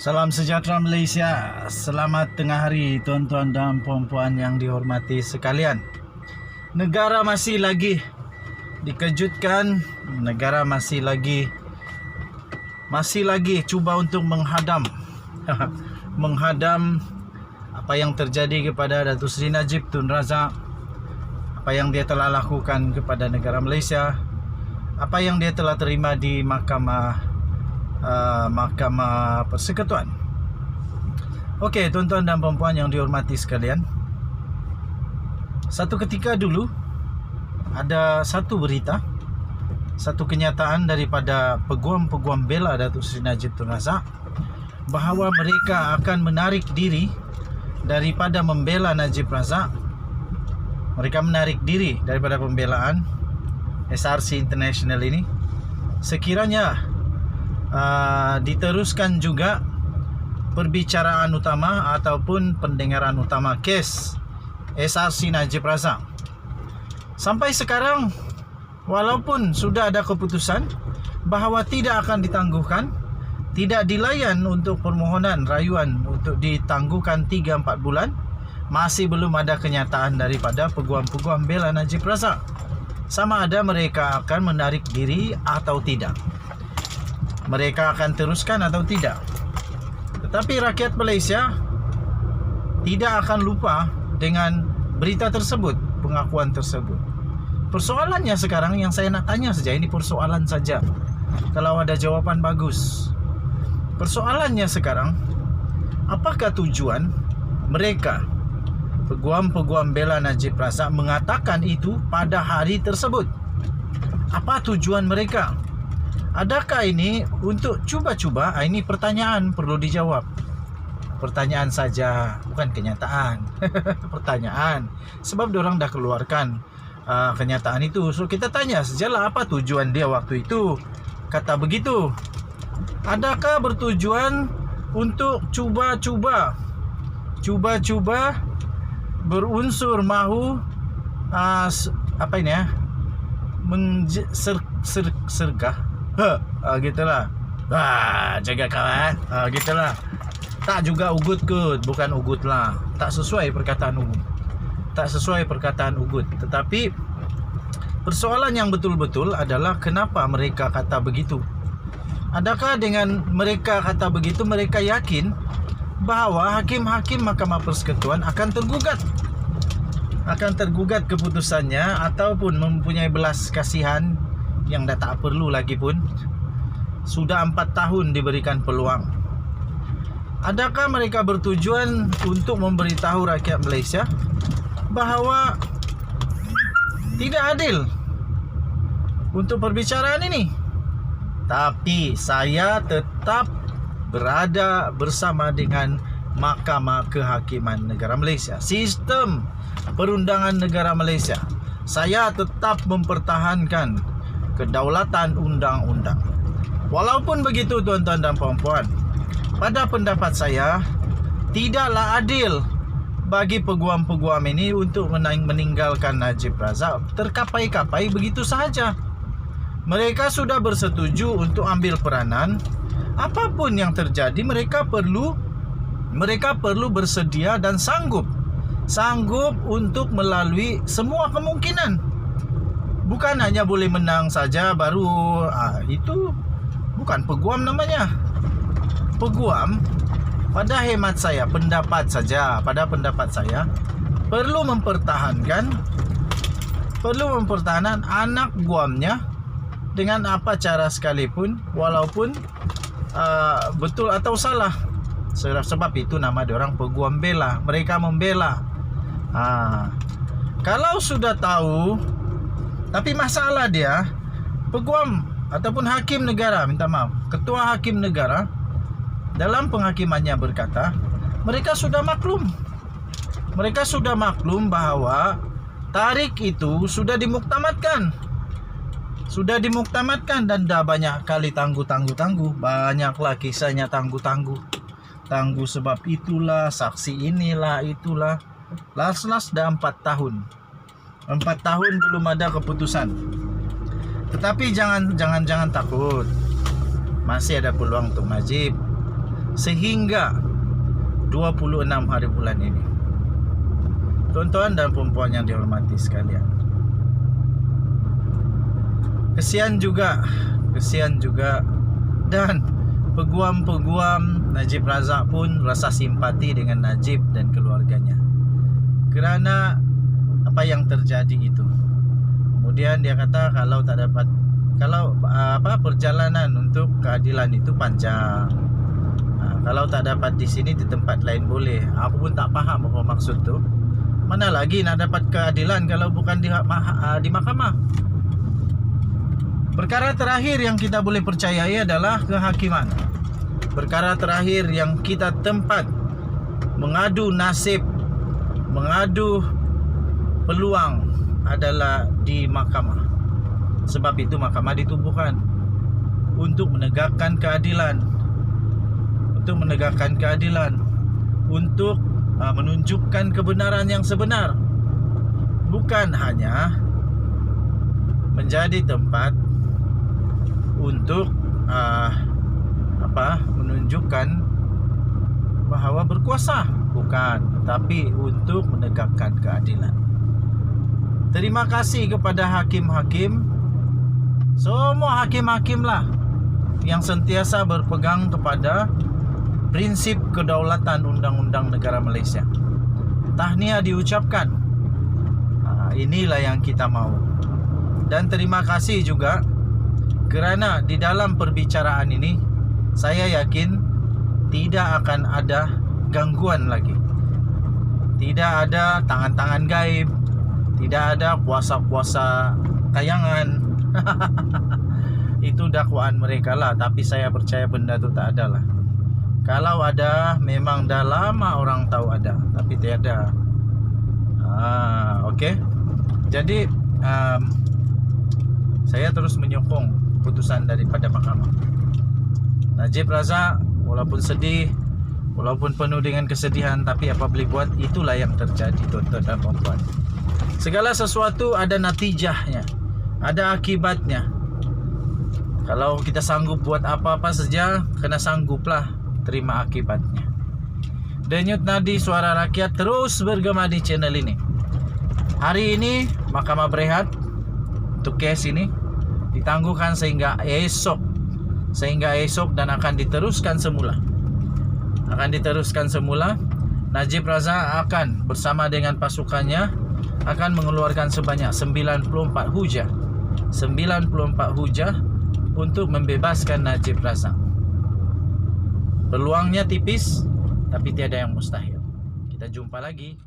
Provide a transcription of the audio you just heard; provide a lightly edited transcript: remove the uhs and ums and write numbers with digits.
Salam sejahtera Malaysia. Selamat tengah hari tuan-tuan dan puan-puan yang dihormati sekalian. Negara masih lagi dikejutkan, negara masih lagi cuba untuk menghadam apa yang terjadi kepada Datuk Seri Najib Tun Razak, apa yang dia telah lakukan kepada negara Malaysia, apa yang dia telah terima di Mahkamah Persekutuan. Okey, tuan-tuan dan puan-puan yang dihormati sekalian, satu ketika dulu ada satu berita, satu kenyataan daripada peguam-peguam bela Datuk Seri Najib Tun Razak bahawa mereka akan menarik diri daripada membela Najib Razak. Mereka menarik diri daripada pembelaan SRC International ini sekiranya diteruskan juga perbicaraan utama ataupun pendengaran utama kes SRC Najib Razak. Sampai sekarang, walaupun sudah ada keputusan bahawa tidak akan ditangguhkan, tidak dilayan untuk permohonan rayuan untuk ditangguhkan 3-4 bulan, masih belum ada kenyataan daripada peguam-peguam bela Najib Razak sama ada mereka akan menarik diri atau tidak, mereka akan teruskan atau tidak. Tetapi rakyat Malaysia tidak akan lupa dengan berita tersebut, pengakuan tersebut. Persoalannya sekarang yang saya nak tanya saja, ini persoalan saja, kalau ada jawapan bagus. Persoalannya sekarang, apakah tujuan mereka, peguam-peguam bela Najib Razak, mengatakan itu pada hari tersebut? Apa tujuan mereka? Adakah ini untuk cuba-cuba? Ini pertanyaan perlu dijawab. Pertanyaan saja, bukan kenyataan. Pertanyaan. Sebab diorang dah keluarkan kenyataan itu. So kita tanya sajalah, apa tujuan dia waktu itu kata begitu? Adakah bertujuan untuk cuba-cuba berunsur mahu apa ini ya, sergah, gitulah. Jaga kawan. Gitulah. Tak juga ugut kot, bukan ugut lah. Tak sesuai perkataan ugut. Tak sesuai perkataan ugut. Tetapi persoalan yang betul-betul adalah kenapa mereka kata begitu? Adakah dengan mereka kata begitu mereka yakin bahawa hakim-hakim Mahkamah Persekutuan akan tergugat keputusannya ataupun mempunyai belas kasihan yang dah tak perlu lagi pun? Sudah 4 tahun diberikan peluang. Adakah mereka bertujuan untuk memberitahu rakyat Malaysia bahawa tidak adil untuk perbicaraan ini? Tapi saya tetap berada bersama dengan Mahkamah Kehakiman Negara Malaysia, sistem perundangan negara Malaysia. Saya tetap mempertahankan kedaulatan undang-undang. Walaupun begitu tuan-tuan dan puan-puan, pada pendapat saya tidaklah adil bagi peguam-peguam ini untuk meninggalkan Najib Razak terkapai-kapai begitu sahaja. Mereka sudah bersetuju untuk ambil peranan. Apapun yang terjadi, mereka perlu bersedia dan sanggup untuk melalui semua kemungkinan. Bukan hanya boleh menang saja baru itu bukan peguam namanya. Peguam, pada hemat saya, pendapat saya perlu mempertahankan anak guamnya dengan apa cara sekalipun, walaupun betul atau salah. Sebab itu nama diorang peguam bela. Mereka membela. Kalau sudah tahu, tapi masalah dia, peguam ataupun hakim negara, minta maaf, ketua hakim negara dalam penghakimannya berkata, mereka sudah maklum bahawa tarik itu sudah dimuktamadkan dan dah banyak kali tangguh. Banyaklah kisahnya tangguh sebab itulah, saksi inilah, itulah. Last dah 4 tahun belum ada keputusan. Tetapi jangan takut, masih ada peluang untuk Najib. sehingga 26 hari bulan ini. Tuan-tuan dan puan-puan yang dihormati sekalian, kesian juga dan peguam-peguam Najib Razak pun rasa simpati dengan Najib dan keluarganya kerana apa yang terjadi itu. Kemudian dia kata kalau perjalanan untuk keadilan itu panjang. Kalau tak dapat di sini, di tempat lain boleh. Aku pun tak faham apa maksud tu. Mana lagi nak dapat keadilan kalau bukan di mahkamah. Perkara terakhir yang kita boleh percayai adalah kehakiman. Perkara terakhir yang kita tempat mengadu nasib, mengadu peluang adalah di mahkamah. Sebab itu mahkamah ditubuhkan untuk menegakkan keadilan, untuk menunjukkan kebenaran yang sebenar, bukan hanya menjadi tempat untuk menunjukkan bahawa berkuasa, bukan, tapi untuk menegakkan keadilan. Terima kasih kepada hakim-hakim, semua hakim-hakim lah yang sentiasa berpegang kepada prinsip kedaulatan undang-undang negara Malaysia. Tahniah diucapkan. Inilah yang kita mahu. Dan terima kasih juga kerana di dalam perbicaraan ini saya yakin tidak akan ada gangguan lagi. Tidak ada tangan-tangan gaib, tidak ada puasa-puasa tayangan. Itu dakwaan mereka lah, tapi saya percaya benda tu tak ada lah. Kalau ada, memang dah lama orang tahu ada, tapi tiada. Okey. Jadi saya terus menyokong putusan daripada mahkamah. Najib Razak walaupun sedih, walaupun penuh dengan kesedihan, tapi apa boleh buat, itulah yang terjadi, tuan-tuan dan puan-puan. Segala sesuatu ada natijahnya, ada akibatnya. Kalau kita sanggup buat apa-apa saja, kena sangguplah terima akibatnya. Denyut nadi suara rakyat terus bergema di channel ini. Hari ini mahkamah berehat untuk kes ini, ditangguhkan sehingga esok dan akan diteruskan semula. Najib Razak akan bersama dengan pasukannya akan mengeluarkan sebanyak 94 hujah untuk membebaskan Najib Razak. Peluangnya tipis, tapi tiada yang mustahil. Kita jumpa lagi.